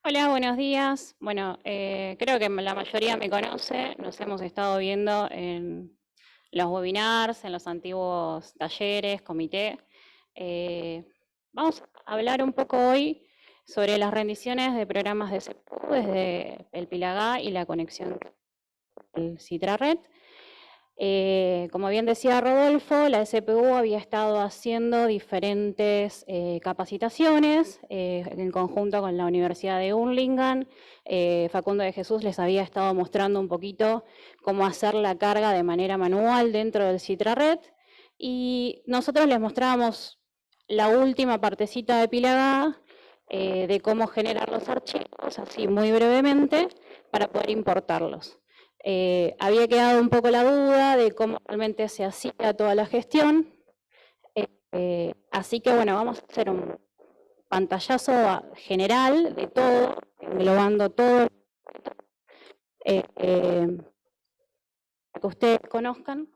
Hola, buenos días. Bueno, creo que la mayoría me conoce. Nos hemos estado viendo en los webinars, en los antiguos talleres, comité. Eh, Vamos a hablar un poco hoy sobre las rendiciones de programas de CPU desde el PILAGA y la conexión del CitraRed. Como bien decía Rodolfo, la SPU había estado haciendo diferentes capacitaciones en conjunto con la Universidad de Urlingan. Facundo de Jesús les había estado mostrando un poquito cómo hacer la carga de manera manual dentro del CitraRed y nosotros les mostrábamos la última partecita de Pilagá de cómo generar los archivos, así muy brevemente, para poder importarlos. Había quedado un poco la duda de cómo realmente se hacía toda la gestión, así que bueno, vamos a hacer un pantallazo general de todo, englobando todo, para que ustedes conozcan.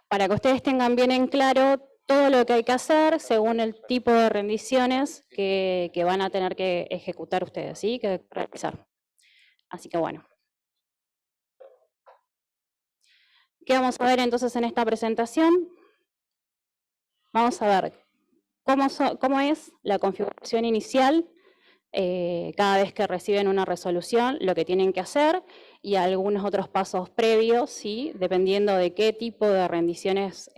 Para que ustedes tengan bien en claro todo lo que hay que hacer según el tipo de rendiciones que van a tener que ejecutar ustedes, ¿sí? Que realizar. Así que bueno. ¿Qué vamos a ver entonces en esta presentación? Vamos a ver cómo es la configuración inicial cada vez que reciben una resolución, lo que tienen que hacer y algunos otros pasos previos, ¿sí? Dependiendo de qué tipo de rendiciones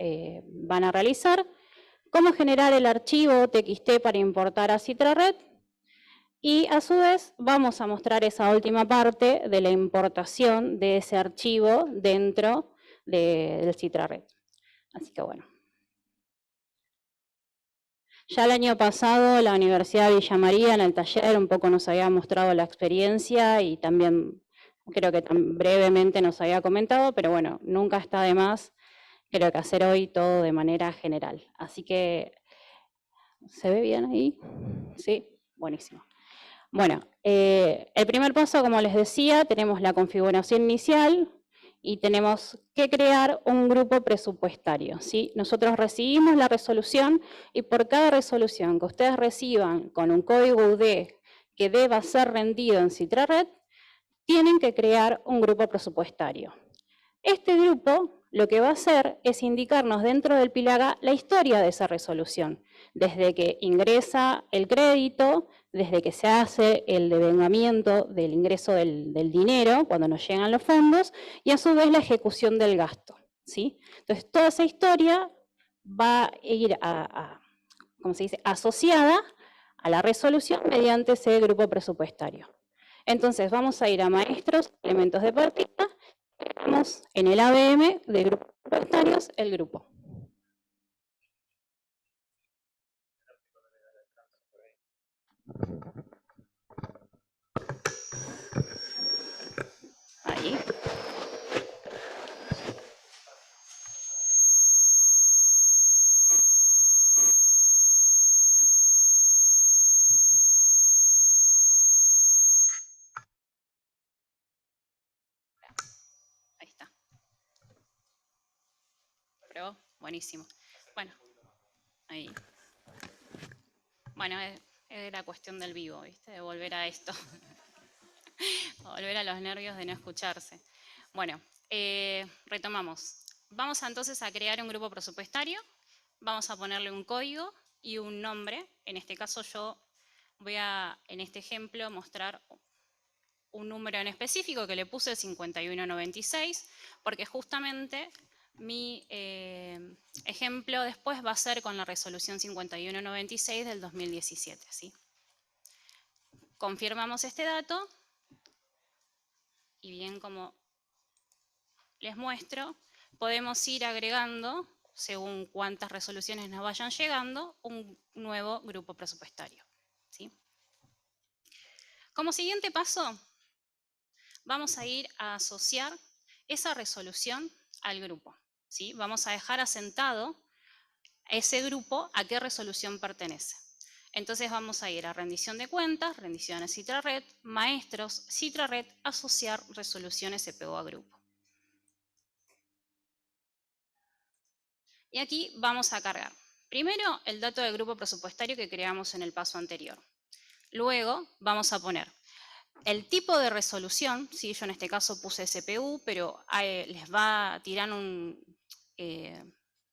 van a realizar. Cómo generar el archivo TXT para importar a CitraRed. Y a su vez vamos a mostrar esa última parte de la importación de ese archivo dentro del CitraRed. Así que bueno. Ya el año pasado la Universidad de Villa María en el taller un poco nos había mostrado la experiencia y también creo que brevemente nos había comentado, pero bueno, nunca está de más, creo que hacer hoy todo de manera general. Así que, ¿se ve bien ahí? Sí, buenísimo. Bueno, el primer paso, como les decía, tenemos la configuración inicial y tenemos que crear un grupo presupuestario, ¿sí? Nosotros recibimos la resolución y por cada resolución que ustedes reciban con un código UD que deba ser rendido en CitraRed, tienen que crear un grupo presupuestario. Este grupo lo que va a hacer es indicarnos dentro del PILAGA la historia de esa resolución, desde que ingresa el crédito, desde que se hace el devengamiento del ingreso del dinero, cuando nos llegan los fondos, y a su vez la ejecución del gasto, ¿sí? Entonces, toda esa historia va a ir ¿cómo se dice?, asociada a la resolución mediante ese grupo presupuestario. Entonces, vamos a ir a maestros, elementos de partida, tenemos en el ABM de grupos presupuestarios el grupo. Ahí. Ahí está. ¿Probó? Buenísimo. Bueno, ahí. Bueno, es la cuestión del vivo, ¿viste? De volver a esto. Volver a los nervios de no escucharse. Bueno, retomamos. Vamos entonces a crear un grupo presupuestario. Vamos a ponerle un código y un nombre. En este caso yo voy a, en este ejemplo, mostrar un número en específico que le puse 5196, porque justamente mi ejemplo después va a ser con la resolución 5196 del 2017. ¿Sí? Confirmamos este dato y bien como les muestro, podemos ir agregando, según cuántas resoluciones nos vayan llegando, un nuevo grupo presupuestario. ¿Sí? Como siguiente paso, vamos a ir a asociar esa resolución al grupo. ¿Sí? Vamos a dejar asentado ese grupo a qué resolución pertenece. Entonces vamos a ir a rendición de cuentas, rendiciones CitraRed, maestros, CitraRed, asociar resoluciones SPO a grupo. Y aquí vamos a cargar. Primero, el dato del grupo presupuestario que creamos en el paso anterior. Luego, vamos a poner el tipo de resolución, ¿sí? Yo en este caso puse SPU, pero les va a tirar un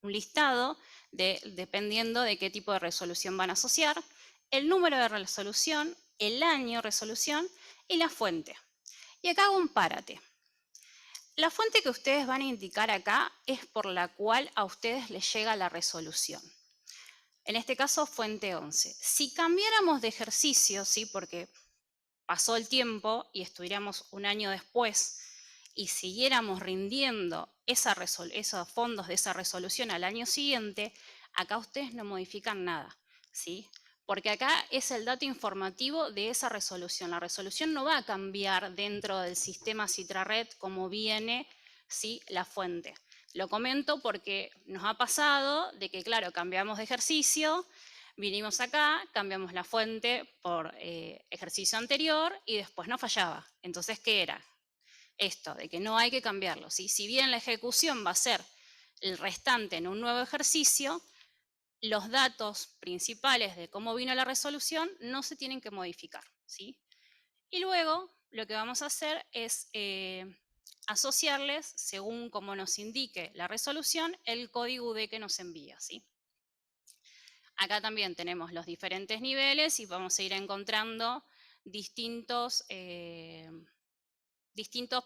listado dependiendo de qué tipo de resolución van a asociar, el número de resolución, el año de resolución y la fuente. Y acá hago un párate. La fuente que ustedes van a indicar acá es por la cual a ustedes les llega la resolución. En este caso, fuente 11. Si cambiáramos de ejercicio, ¿sí? Porque pasó el tiempo y estuviéramos un año después y siguiéramos rindiendo esos fondos de esa resolución al año siguiente, acá ustedes no modifican nada, ¿sí? Porque acá es el dato informativo de esa resolución. La resolución no va a cambiar dentro del sistema CitraRed como viene, ¿sí? La fuente. Lo comento porque nos ha pasado de que, claro, cambiamos de ejercicio, vinimos acá, cambiamos la fuente por ejercicio anterior y después no fallaba. Entonces, ¿qué era? Esto, de que no hay que cambiarlo, ¿sí? Si bien la ejecución va a ser el restante en un nuevo ejercicio, los datos principales de cómo vino la resolución no se tienen que modificar, ¿sí? Y luego lo que vamos a hacer es asociarles, según como nos indique la resolución, el código UD que nos envía, ¿sí? Acá también tenemos los diferentes niveles y vamos a ir encontrando distintos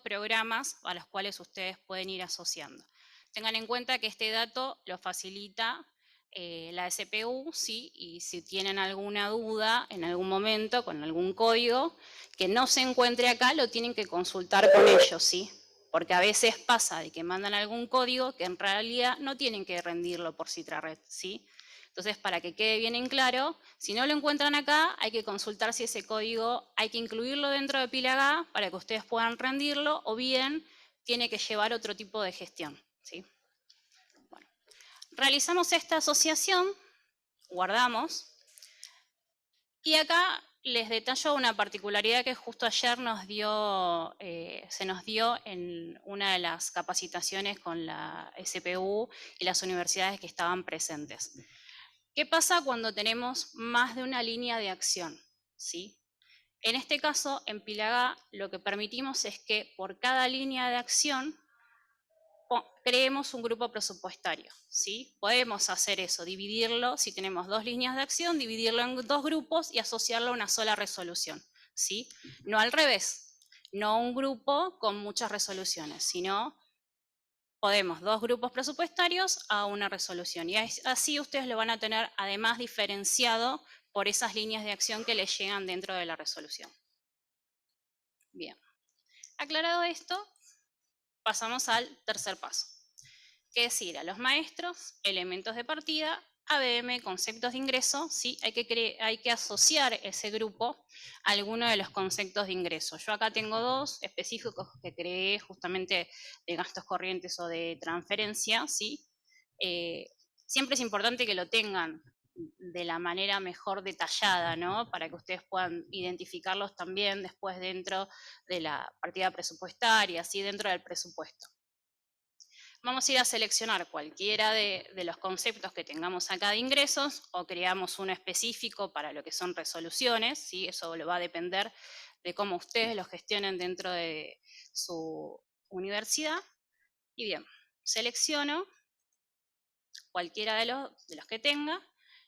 programas a los cuales ustedes pueden ir asociando. Tengan en cuenta que este dato lo facilita la SPU, ¿sí? Y si tienen alguna duda en algún momento con algún código que no se encuentre acá, lo tienen que consultar con ellos, ¿sí? Porque a veces pasa de que mandan algún código que en realidad no tienen que rendirlo por CitraRed, ¿sí? Entonces, para que quede bien en claro, si no lo encuentran acá, hay que consultar si ese código hay que incluirlo dentro de Pilaga para que ustedes puedan rendirlo, o bien tiene que llevar otro tipo de gestión, ¿sí? Bueno, realizamos esta asociación, guardamos, y acá les detallo una particularidad que justo ayer se nos dio en una de las capacitaciones con la SPU y las universidades que estaban presentes. ¿Qué pasa cuando tenemos más de una línea de acción? ¿Sí? En este caso, en Pilaga, lo que permitimos es que por cada línea de acción creemos un grupo presupuestario, ¿sí? Podemos hacer eso, dividirlo, si tenemos dos líneas de acción, dividirlo en dos grupos y asociarlo a una sola resolución, ¿sí? No al revés, no un grupo con muchas resoluciones, sino podemos dos grupos presupuestarios a una resolución. Y así ustedes lo van a tener además diferenciado por esas líneas de acción que les llegan dentro de la resolución. Bien, aclarado esto, pasamos al tercer paso, que es ir a los maestros, elementos de partida, ABM, conceptos de ingreso, ¿sí? Hay que asociar ese grupo a alguno de los conceptos de ingreso. Yo acá tengo dos específicos que creé justamente de gastos corrientes o de transferencia, ¿sí? Siempre es importante que lo tengan de la manera mejor detallada, ¿no? Para que ustedes puedan identificarlos también después dentro de la partida presupuestaria, ¿sí? Dentro del presupuesto. Vamos a ir a seleccionar cualquiera de los conceptos que tengamos acá de ingresos o creamos uno específico para lo que son resoluciones, ¿sí? Eso lo va a depender de cómo ustedes lo gestionen dentro de su universidad. Y bien, selecciono cualquiera de los que tenga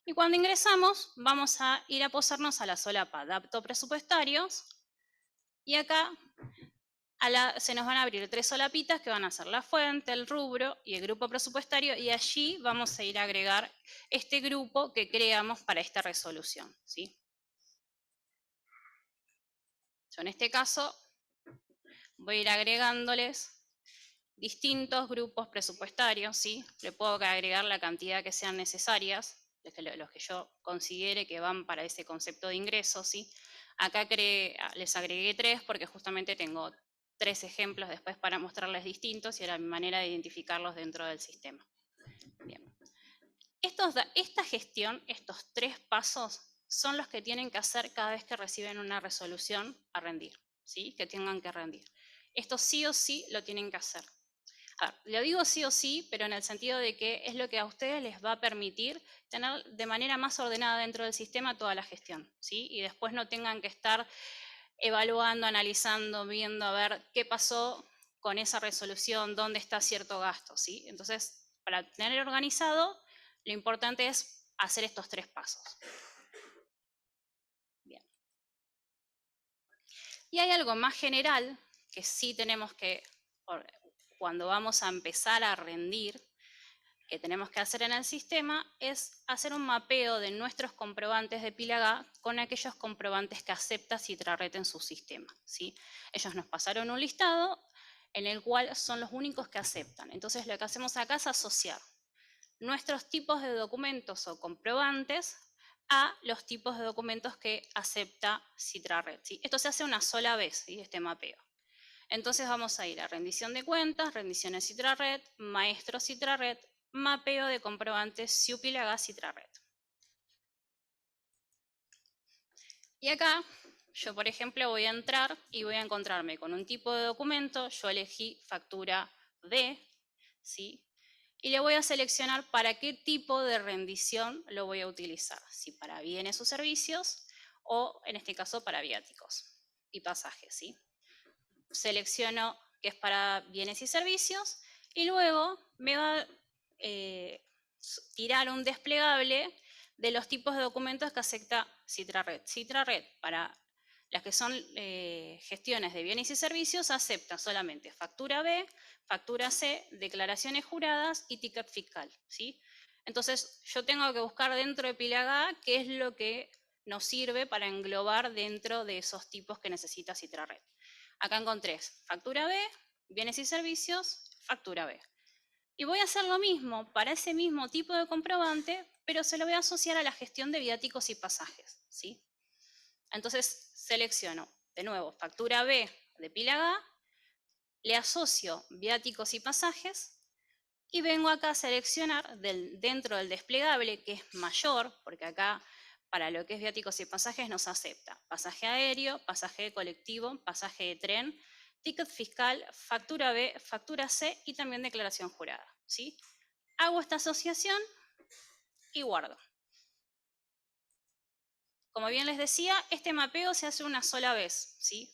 y cuando ingresamos vamos a ir a posarnos a la solapa datos presupuestarios y acá se nos van a abrir tres solapitas que van a ser la fuente, el rubro y el grupo presupuestario, y allí vamos a ir a agregar este grupo que creamos para esta resolución, ¿sí? Yo en este caso voy a ir agregándoles distintos grupos presupuestarios, ¿sí? Le puedo agregar la cantidad que sean necesarias, los que yo considere que van para ese concepto de ingreso, ¿sí? Acá les agregué tres porque justamente tengo tres ejemplos después para mostrarles distintos y era mi manera de identificarlos dentro del sistema. Bien. Esta gestión, estos tres pasos, son los que tienen que hacer cada vez que reciben una resolución a rendir, ¿sí? Que tengan que rendir. Esto sí o sí lo tienen que hacer. A ver, lo digo sí o sí, pero en el sentido de que es lo que a ustedes les va a permitir tener de manera más ordenada dentro del sistema toda la gestión, ¿sí? Y después no tengan que estar evaluando, analizando, viendo a ver qué pasó con esa resolución, dónde está cierto gasto, ¿sí? Entonces, para tener organizado, lo importante es hacer estos 3 pasos. Bien. Y hay algo más general que sí tenemos que, cuando vamos a empezar a rendir, que tenemos que hacer en el sistema, es hacer un mapeo de nuestros comprobantes de PILAGA con aquellos comprobantes que acepta Citrared en su sistema, ¿sí? Ellos nos pasaron un listado en el cual son los únicos que aceptan. Entonces lo que hacemos acá es asociar nuestros tipos de documentos o comprobantes a los tipos de documentos que acepta Citrared, ¿sí? Esto se hace una sola vez, ¿sí? Este mapeo. Entonces vamos a ir a rendición de cuentas, rendición de Citrared, maestro Citrared, mapeo de comprobantes SIUPILAGA Citrared. Y acá yo, por ejemplo, voy a entrar y voy a encontrarme con un tipo de documento. Yo elegí factura B, ¿sí? Y le voy a seleccionar para qué tipo de rendición lo voy a utilizar. Si para bienes o servicios o, en este caso, para viáticos y pasajes, ¿sí? Selecciono que es para bienes y servicios y luego me va a tirar un desplegable de los tipos de documentos que acepta Citrared. Citrared, para las que son gestiones de bienes y servicios, acepta solamente factura B, factura C, declaraciones juradas y ticket fiscal, ¿sí? Entonces yo tengo que buscar dentro de PILAGA qué es lo que nos sirve para englobar dentro de esos tipos que necesita Citrared. Acá encontré factura B, bienes y servicios, factura B. Y voy a hacer lo mismo para ese mismo tipo de comprobante, pero se lo voy a asociar a la gestión de viáticos y pasajes, ¿sí? Entonces selecciono de nuevo factura B de PILAGA, le asocio viáticos y pasajes y vengo acá a seleccionar dentro del desplegable, que es mayor, porque acá para lo que es viáticos y pasajes nos acepta pasaje aéreo, pasaje de colectivo, pasaje de tren, ticket fiscal, factura B, factura C y también declaración jurada, ¿sí? Hago esta asociación y guardo. Como bien les decía, este mapeo se hace una sola vez, ¿sí?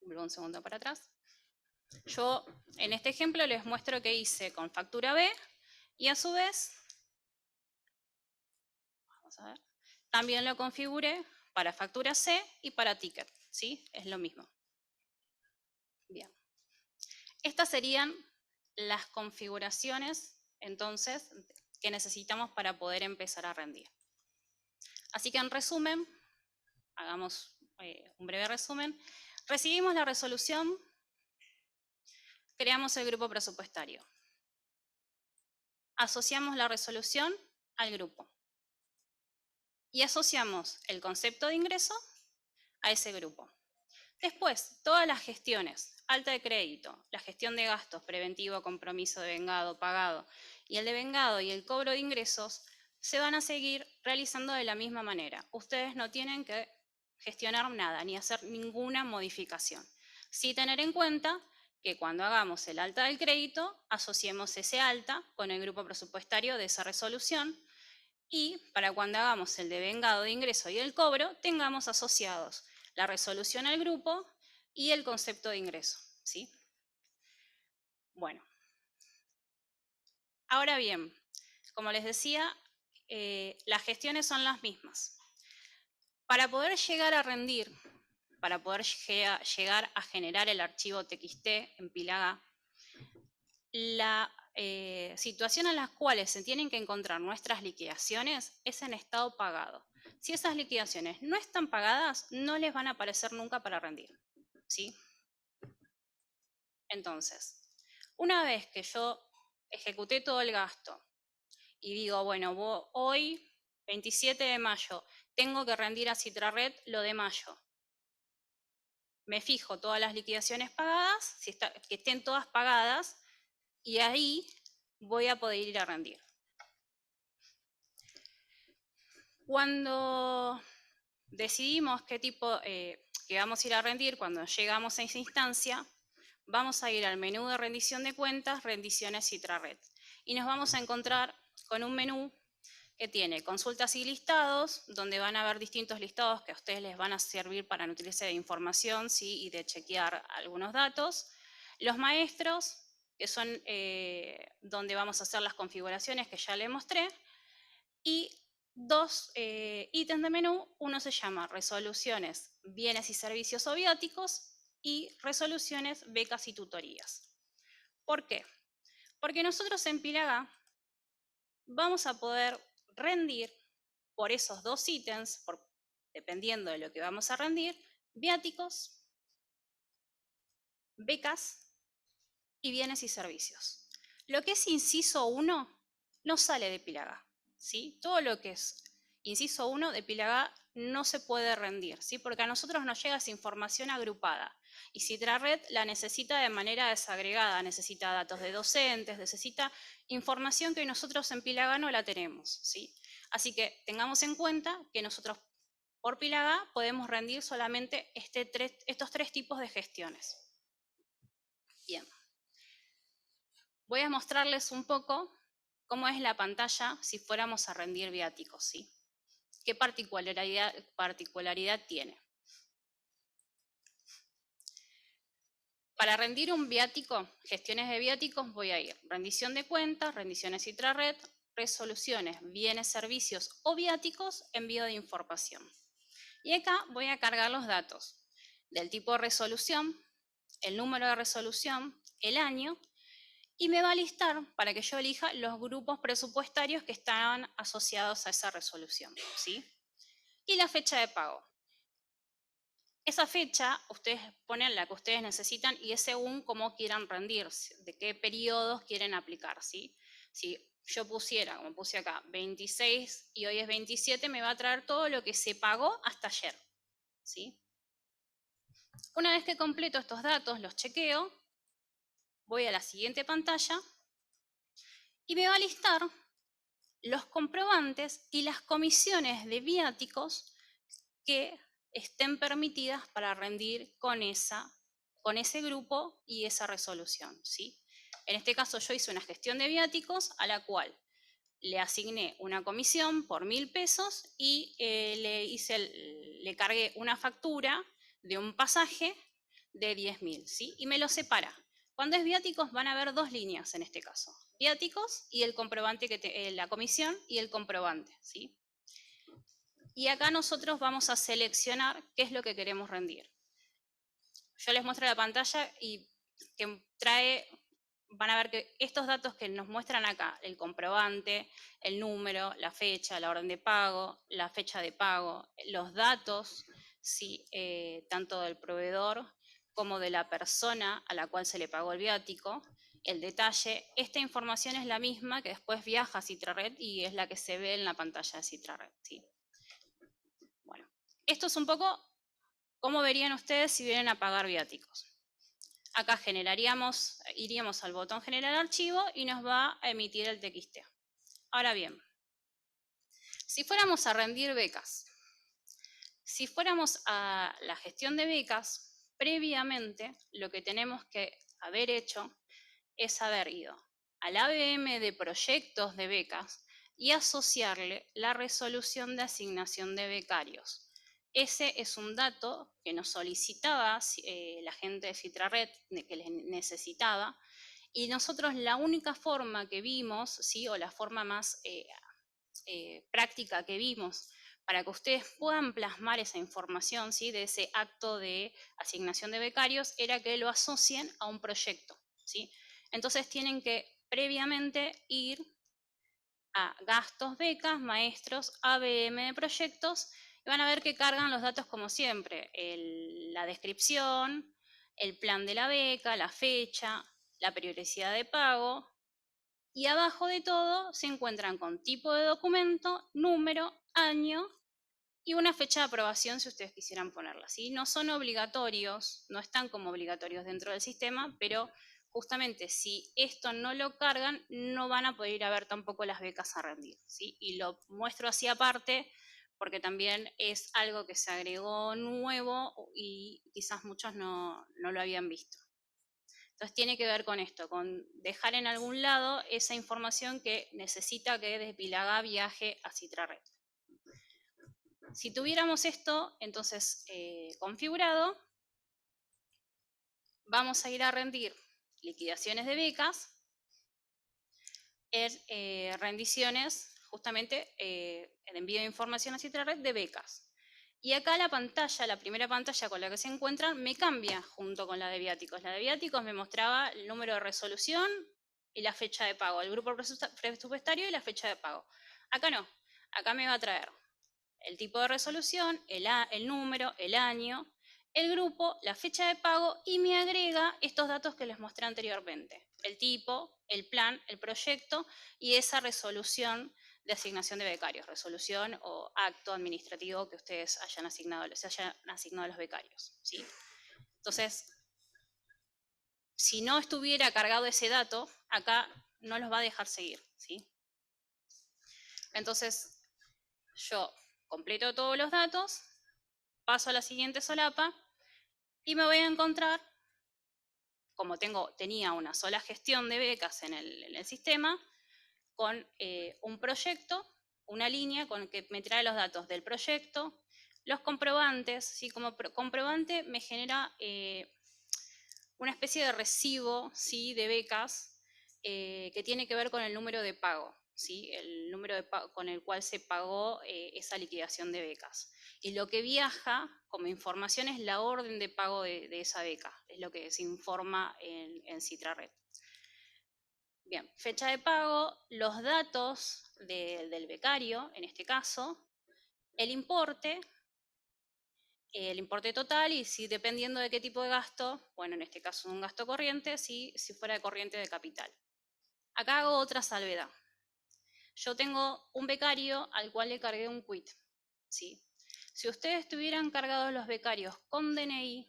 Vuelvo un segundo para atrás. Yo en este ejemplo les muestro que hice con factura B y a su vez, vamos a ver, también lo configuré para factura C y para ticket, ¿sí? Es lo mismo. Bien. Estas serían las configuraciones, entonces, que necesitamos para poder empezar a rendir. Así que en resumen, hagamos un breve resumen. Recibimos la resolución, creamos el grupo presupuestario. Asociamos la resolución al grupo. Y asociamos el concepto de ingreso a ese grupo. Después, todas las gestiones, alta de crédito, la gestión de gastos, preventivo, compromiso de vengado, pagado, y el de vengado y el cobro de ingresos, se van a seguir realizando de la misma manera. Ustedes no tienen que gestionar nada, ni hacer ninguna modificación. Sí tener en cuenta que cuando hagamos el alta del crédito, asociemos ese alta con el grupo presupuestario de esa resolución, y para cuando hagamos el de vengado de ingreso y el cobro, tengamos asociados la resolución al grupo y el concepto de ingreso, ¿sí? Bueno, ahora bien, como les decía, las gestiones son las mismas. Para poder llegar a rendir, para poder llegar a generar el archivo TXT en PILAGA, la situación en las cuales se tienen que encontrar nuestras liquidaciones es en estado pagado. Si esas liquidaciones no están pagadas, no les van a aparecer nunca para rendir, ¿sí? Entonces, una vez que yo ejecuté todo el gasto y digo, bueno, hoy, 27 de mayo, tengo que rendir a Citrared lo de mayo. Me fijo todas las liquidaciones pagadas, que estén todas pagadas, y ahí voy a poder ir a rendir. Cuando decidimos qué tipo que vamos a ir a rendir, cuando llegamos a esa instancia, vamos a ir al menú de rendición de cuentas, rendiciones Citrared. Y nos vamos a encontrar con un menú que tiene consultas y listados, donde van a haber distintos listados que a ustedes les van a servir para nutrirse de información, ¿sí? Y de chequear algunos datos. Los maestros, que son donde vamos a hacer las configuraciones que ya les mostré. Y dos ítems de menú, uno se llama resoluciones, bienes y servicios o bióticos, y resoluciones, becas y tutorías. ¿Por qué? Porque nosotros en Pilagá vamos a poder rendir por esos dos ítems, dependiendo de lo que vamos a rendir, viáticos, becas y bienes y servicios. Lo que es inciso 1 no sale de Pilagá, ¿sí? Todo lo que es inciso 1 de Pilagá no se puede rendir, ¿sí? Porque a nosotros nos llega esa información agrupada y Citrared la necesita de manera desagregada, necesita datos de docentes, necesita información que nosotros en Pilagá no la tenemos, ¿sí? Así que tengamos en cuenta que nosotros por Pilagá podemos rendir solamente estos tres tipos de gestiones. Bien. Voy a mostrarles un poco cómo es la pantalla si fuéramos a rendir viáticos, ¿sí? ¿Qué particularidad tiene? Para rendir un viático, gestiones de viáticos, voy a ir rendición de cuentas, rendiciones Citrared, resoluciones, bienes, servicios o viáticos, envío de información. Y acá voy a cargar los datos del tipo de resolución, el número de resolución, el año, y me va a listar para que yo elija los grupos presupuestarios que estaban asociados a esa resolución, ¿sí? Y la fecha de pago. Esa fecha, ustedes ponen la que ustedes necesitan y es según cómo quieran rendir, de qué periodos quieren aplicar, ¿sí? Si yo pusiera, como puse acá, 26 y hoy es 27, me va a traer todo lo que se pagó hasta ayer, ¿sí? Una vez que completo estos datos, los chequeo, voy a la siguiente pantalla y me va a listar los comprobantes y las comisiones de viáticos que estén permitidas para rendir con ese grupo y esa resolución, ¿sí? En este caso yo hice una gestión de viáticos a la cual le asigné una comisión por 1.000 pesos y le cargué una factura de un pasaje de 10.000, ¿sí? Y me lo separa. Cuando es viáticos van a haber dos líneas en este caso. Viáticos y el comprobante, la comisión y el comprobante, ¿sí? Y acá nosotros vamos a seleccionar qué es lo que queremos rendir. Yo les muestro la pantalla y que van a ver que estos datos que nos muestran acá, el comprobante, el número, la fecha, la orden de pago, la fecha de pago, los datos, ¿sí? Tanto del proveedor como de la persona a la cual se le pagó el viático, el detalle, esta información es la misma que después viaja a Citrared y es la que se ve en la pantalla de Citrared, ¿sí? Bueno, esto es un poco cómo verían ustedes si vienen a pagar viáticos. Acá iríamos al botón generar archivo y nos va a emitir el TXT. Ahora bien, si fuéramos a rendir becas, si fuéramos a la gestión de becas, previamente lo que tenemos que haber hecho es haber ido al ABM de proyectos de becas y asociarle la resolución de asignación de becarios. Ese es un dato que nos solicitaba la gente de Citrared, que les necesitaba, y nosotros la única forma que vimos, ¿sí? O la forma más práctica que vimos para que ustedes puedan plasmar esa información, ¿sí? De ese acto de asignación de becarios, era que lo asocien a un proyecto, ¿sí? Entonces tienen que previamente ir a gastos, becas, maestros, ABM de proyectos, y van a ver que cargan los datos como siempre, la descripción, el plan de la beca, la fecha, la periodicidad de pago, y abajo de todo se encuentran con tipo de documento, número, año y una fecha de aprobación si ustedes quisieran ponerla, ¿sí? No son obligatorios, no están como obligatorios dentro del sistema, pero justamente si esto no lo cargan, no van a poder ir a ver tampoco las becas a rendir, ¿sí? Y lo muestro así aparte porque también es algo que se agregó nuevo y quizás muchos no lo habían visto. Entonces tiene que ver con esto, con dejar en algún lado esa información que necesita que desde Pilagá viaje a CitraRed. Si tuviéramos esto entonces configurado, vamos a ir a rendir liquidaciones de becas en rendiciones, justamente el envío de información a CitraRed de becas. Y acá la pantalla, la primera pantalla con la que se encuentran, me cambia junto con la de viáticos. La de viáticos me mostraba el número de resolución y la fecha de pago, el grupo presupuestario y la fecha de pago. Acá no, acá me va a traer el tipo de resolución, el número, el año, el grupo, la fecha de pago y me agrega estos datos que les mostré anteriormente. El tipo, el plan, el proyecto y esa resolución de asignación de becarios, resolución o acto administrativo que ustedes se hayan asignado a los becarios, ¿sí? Entonces, si no estuviera cargado ese dato, acá no los va a dejar seguir, ¿sí? Entonces, yo completo todos los datos, paso a la siguiente solapa y me voy a encontrar, como tenía una sola gestión de becas en el sistema, con un proyecto, una línea con que me trae los datos del proyecto, los comprobantes, ¿sí? Como comprobante me genera una especie de recibo, ¿sí? De becas que tiene que ver con el número de pago, ¿sí? El número de pago con el cual se pagó esa liquidación de becas. Y lo que viaja como información es la orden de pago de esa beca, es lo que se informa en CitraRed. Bien, fecha de pago, los datos del becario, en este caso, el importe total y si dependiendo de qué tipo de gasto, bueno, en este caso un gasto corriente, si fuera de corriente de capital. Acá hago otra salvedad. Yo tengo un becario al cual le cargué un quit, ¿sí? Si ustedes tuvieran cargados los becarios con DNI,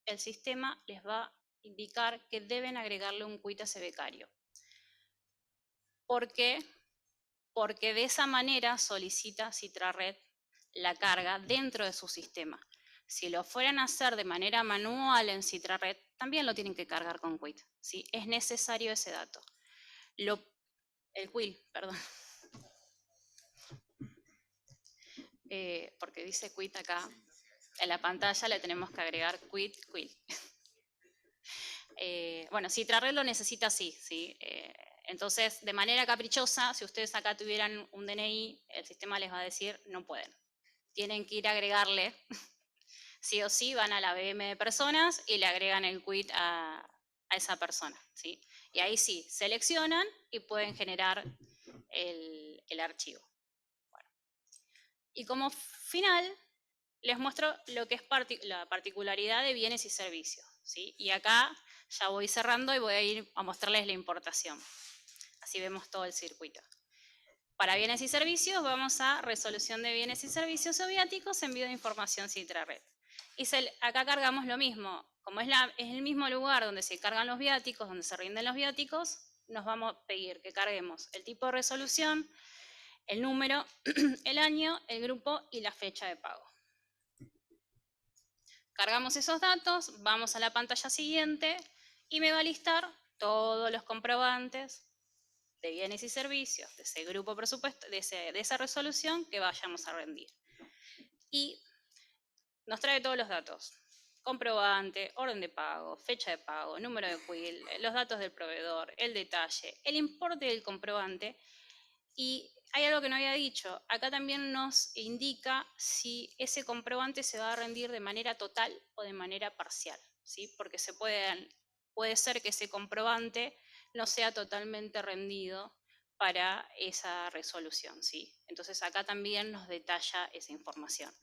el sistema les va a indicar que deben agregarle un quit a ese becario. ¿Por qué? Porque de esa manera solicita CitraRed la carga dentro de su sistema. Si lo fueran a hacer de manera manual en CitraRed, también lo tienen que cargar con quit, ¿sí? Es necesario ese dato. El quit, perdón. Porque dice quit acá. En la pantalla le tenemos que agregar quit. Bueno, CitraRed lo necesita así, ¿sí? Entonces, de manera caprichosa, si ustedes acá tuvieran un DNI, el sistema les va a decir, no pueden. Tienen que ir a agregarle, sí o sí, van a la BM de personas y le agregan el quit a esa persona, ¿sí? Y ahí sí, seleccionan y pueden generar el archivo. Bueno. Y como final, les muestro lo que es la particularidad de bienes y servicios, ¿sí? Y acá ya voy cerrando y voy a ir a mostrarles la importación. Así vemos todo el circuito. Para bienes y servicios vamos a resolución de bienes y servicios o viáticos, envío de información CitraRed. Y acá cargamos lo mismo. Como es el mismo lugar donde se cargan los viáticos, donde se rinden los viáticos, nos vamos a pedir que carguemos el tipo de resolución, el número, el año, el grupo y la fecha de pago. Cargamos esos datos, vamos a la pantalla siguiente y me va a listar todos los comprobantes de bienes y servicios de ese grupo presupuesto, de esa resolución que vayamos a rendir. Y nos trae todos los datos. Comprobante, orden de pago, fecha de pago, número de quill, los datos del proveedor, el detalle, el importe del comprobante. Y hay algo que no había dicho. Acá también nos indica si ese comprobante se va a rendir de manera total o de manera parcial, ¿sí? Porque puede ser que ese comprobante no sea totalmente rendido para esa resolución, ¿sí? Entonces acá también nos detalla esa información.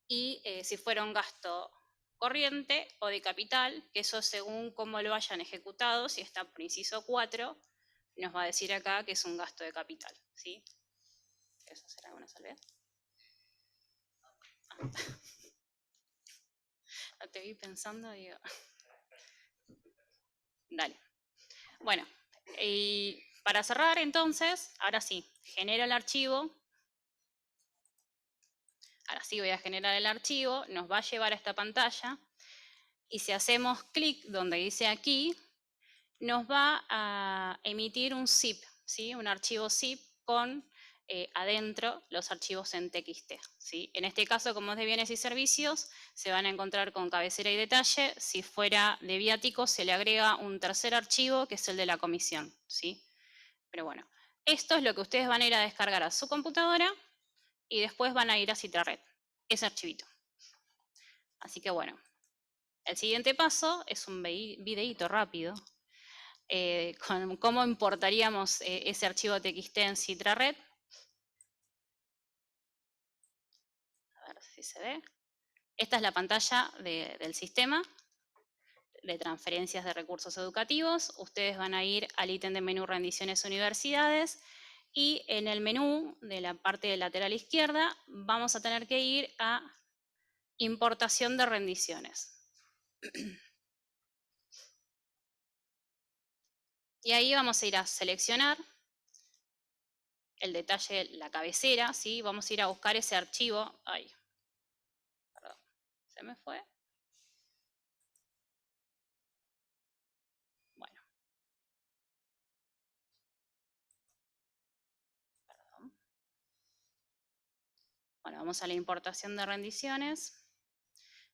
Y si fuera un gasto corriente o de capital, que eso según cómo lo hayan ejecutado, si está por inciso 4, nos va a decir acá que es un gasto de capital, ¿sí? ¿Quieres hacer alguna salvedad? Ah. Te vi pensando y digo... Dale. Bueno, y para cerrar entonces, ahora sí, genero el archivo. Ahora sí voy a generar el archivo, nos va a llevar a esta pantalla. Y si hacemos clic donde dice aquí, nos va a emitir un zip, ¿sí? Un archivo zip con adentro los archivos en TXT, ¿sí? En este caso, como es de bienes y servicios, se van a encontrar con cabecera y detalle. Si fuera de viáticos, se le agrega un tercer archivo, que es el de la comisión, ¿sí? Pero bueno, esto es lo que ustedes van a ir a descargar a su computadora y después van a ir a Citrared, ese archivito. Así que bueno, el siguiente paso es un videíto rápido con cómo importaríamos ese archivo TXT en Citrared. A ver si se ve. Esta es la pantalla del sistema de transferencias de recursos educativos. Ustedes van a ir al ítem de menú rendiciones universidades y en el menú de la parte lateral izquierda vamos a tener que ir a importación de rendiciones. Y ahí vamos a ir a seleccionar el detalle, la cabecera, ¿sí? Vamos a ir a buscar ese archivo. Ay, perdón, se me fue. Bueno, perdón. Bueno, vamos a la importación de rendiciones.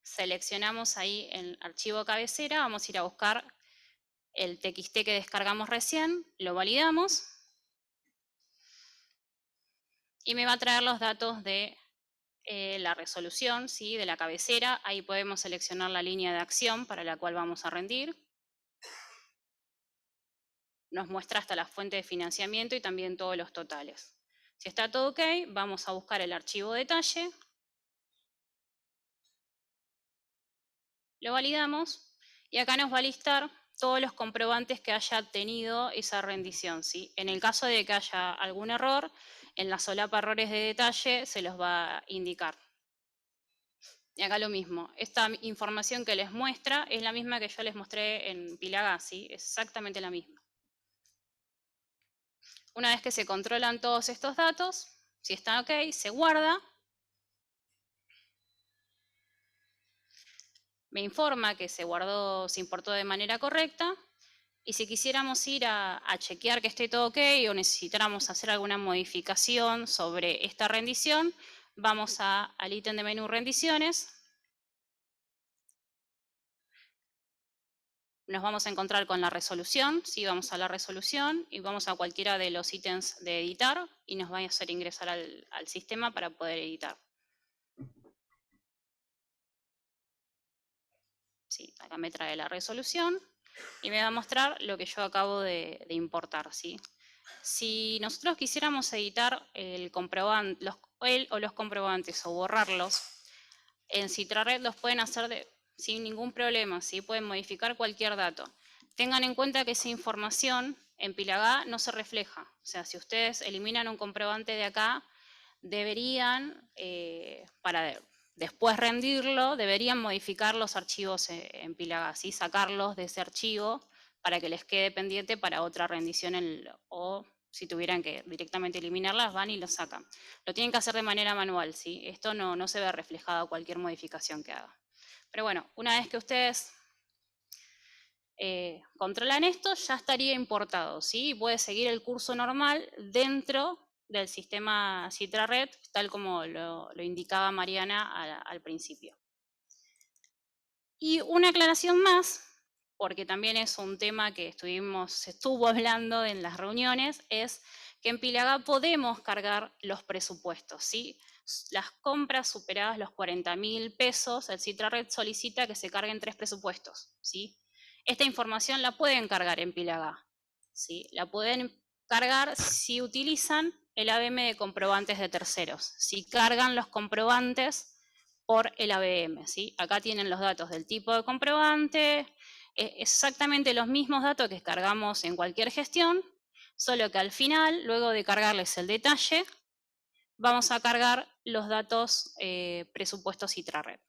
Seleccionamos ahí el archivo cabecera, vamos a ir a buscar el TXT que descargamos recién, lo validamos y me va a traer los datos de la resolución, ¿sí? De la cabecera. Ahí podemos seleccionar la línea de acción para la cual vamos a rendir. Nos muestra hasta la fuente de financiamiento y también todos los totales. Si está todo ok, vamos a buscar el archivo detalle. Lo validamos y acá nos va a listar todos los comprobantes que haya tenido esa rendición, ¿sí? En el caso de que haya algún error, en la solapa errores de detalle se los va a indicar. Y acá lo mismo, esta información que les muestra es la misma que yo les mostré en Pilagá, ¿sí? Exactamente la misma. Una vez que se controlan todos estos datos, si están ok, se guarda. Me informa que se guardó, se importó de manera correcta. Y si quisiéramos ir a chequear que esté todo ok o necesitáramos hacer alguna modificación sobre esta rendición, vamos al ítem de menú rendiciones. Nos vamos a encontrar con la resolución, ¿sí? Vamos a la resolución y vamos a cualquiera de los ítems de editar y nos va a hacer ingresar al sistema para poder editar. Sí, acá me trae la resolución y me va a mostrar lo que yo acabo de importar, ¿sí? Si nosotros quisiéramos editar el comprobante, los comprobantes o borrarlos, en Citrared los pueden hacer sin ningún problema, ¿sí? Pueden modificar cualquier dato. Tengan en cuenta que esa información en Pilagá no se refleja. O sea, si ustedes eliminan un comprobante de acá, deberían, para después rendirlo, deberían modificar los archivos en Pilagá, ¿sí? Sacarlos de ese archivo para que les quede pendiente para otra rendición o si tuvieran que directamente eliminarlas, van y lo sacan. Lo tienen que hacer de manera manual, ¿sí? Esto no se ve reflejado cualquier modificación que haga. Pero bueno, una vez que ustedes controlan esto, ya estaría importado, ¿sí? Puede seguir el curso normal dentro del sistema Citrared, tal como lo indicaba Mariana al principio. Y una aclaración más, porque también es un tema que se estuvo hablando en las reuniones, es que en Pilagá podemos cargar los presupuestos, ¿sí? Las compras superadas los 40.000 pesos, el Citrared solicita que se carguen 3 presupuestos, ¿sí? Esta información la pueden cargar en Pilagá, ¿sí? La pueden cargar si utilizan el ABM de comprobantes de terceros, si cargan los comprobantes por el ABM, ¿sí? Acá tienen los datos del tipo de comprobante, exactamente los mismos datos que cargamos en cualquier gestión, solo que al final, luego de cargarles el detalle, vamos a cargar los datos presupuestos Citrared.